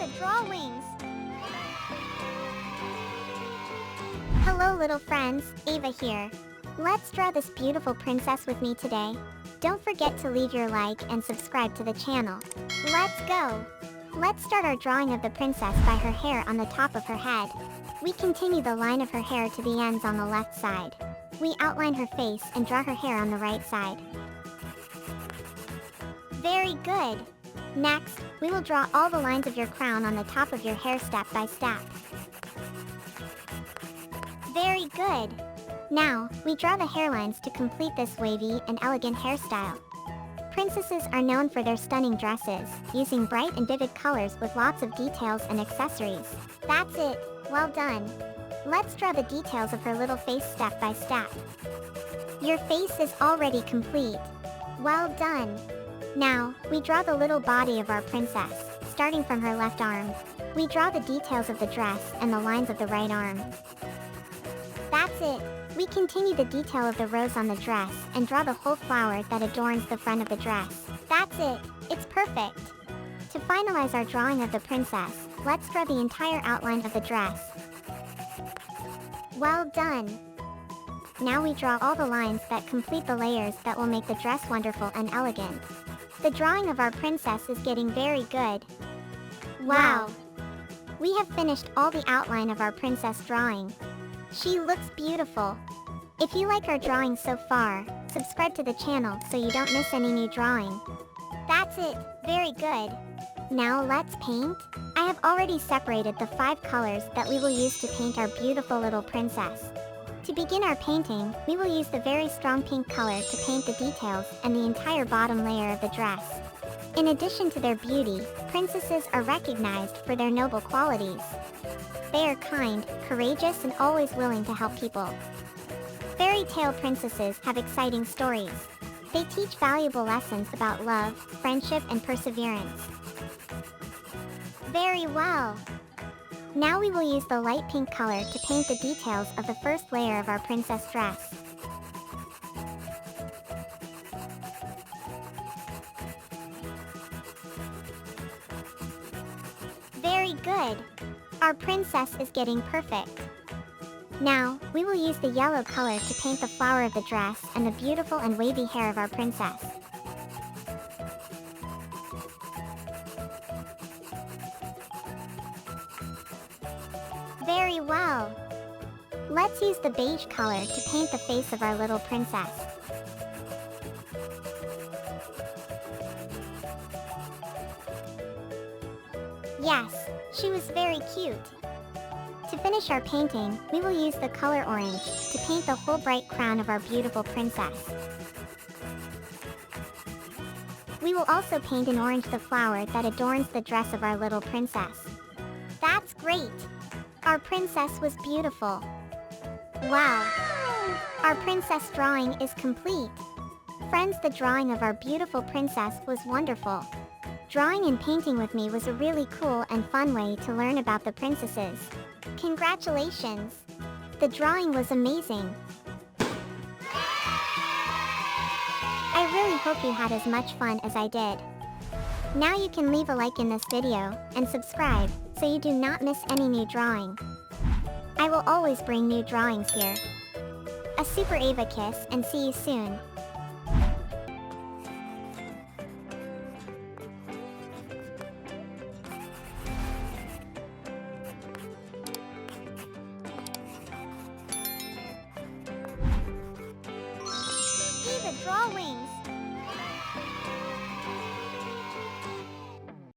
Ava Drawings. Hello little friends, Ava here. Let's draw this beautiful princess with me today. Don't forget to leave your like and subscribe to the channel. Let's go! Let's start our drawing of the princess by her hair on the top of her head. We continue the line of her hair to the ends on the left side. We outline her face and draw her hair on the right side. Very good! Next, we will draw all the lines of your crown on the top of your hair step by step. Very good! Now, we draw the hairlines to complete this wavy and elegant hairstyle. Princesses are known for their stunning dresses, using bright and vivid colors with lots of details and accessories. That's it! Well done! Let's draw the details of her little face step by step. Your face is already complete. Well done! Now, we draw the little body of our princess, starting from her left arm. We draw the details of the dress and the lines of the right arm. That's it! We continue the detail of the rose on the dress and draw the whole flower that adorns the front of the dress. That's it! It's perfect! To finalize our drawing of the princess, let's draw the entire outline of the dress. Well done! Now we draw all the lines that complete the layers that will make the dress wonderful and elegant. The drawing of our princess is getting very good. Wow! We have finished all the outline of our princess drawing. She looks beautiful. If you like our drawing so far, subscribe to the channel so you don't miss any new drawing. That's it! Very good! Now let's paint. I have already separated the 5 colors that we will use to paint our beautiful little princess. To begin our painting, we will use the very strong pink color to paint the details and the entire bottom layer of the dress. In addition to their beauty, princesses are recognized for their noble qualities. They are kind, courageous, and always willing to help people. Fairy tale princesses have exciting stories. They teach valuable lessons about love, friendship, and perseverance. Very well! Now we will use the light pink color to paint the details of the first layer of our princess dress. Very good! Our princess is getting perfect. Now, we will use the yellow color to paint the flower of the dress and the beautiful and wavy hair of our princess. Very well! Let's use the beige color to paint the face of our little princess. Yes, she was very cute. To finish our painting, we will use the color orange to paint the whole bright crown of our beautiful princess. We will also paint in orange the flower that adorns the dress of our little princess. That's great! Our princess was beautiful. Wow! Our princess drawing is complete. Friends, the drawing of our beautiful princess was wonderful. Drawing and painting with me was a really cool and fun way to learn about the princesses. Congratulations! The drawing was amazing. I really hope you had as much fun as I did. Now you can leave a like in this video and subscribe so you do not miss any new drawing. I will always bring new drawings here. A Super Ava kiss and see you soon. Ava Drawings!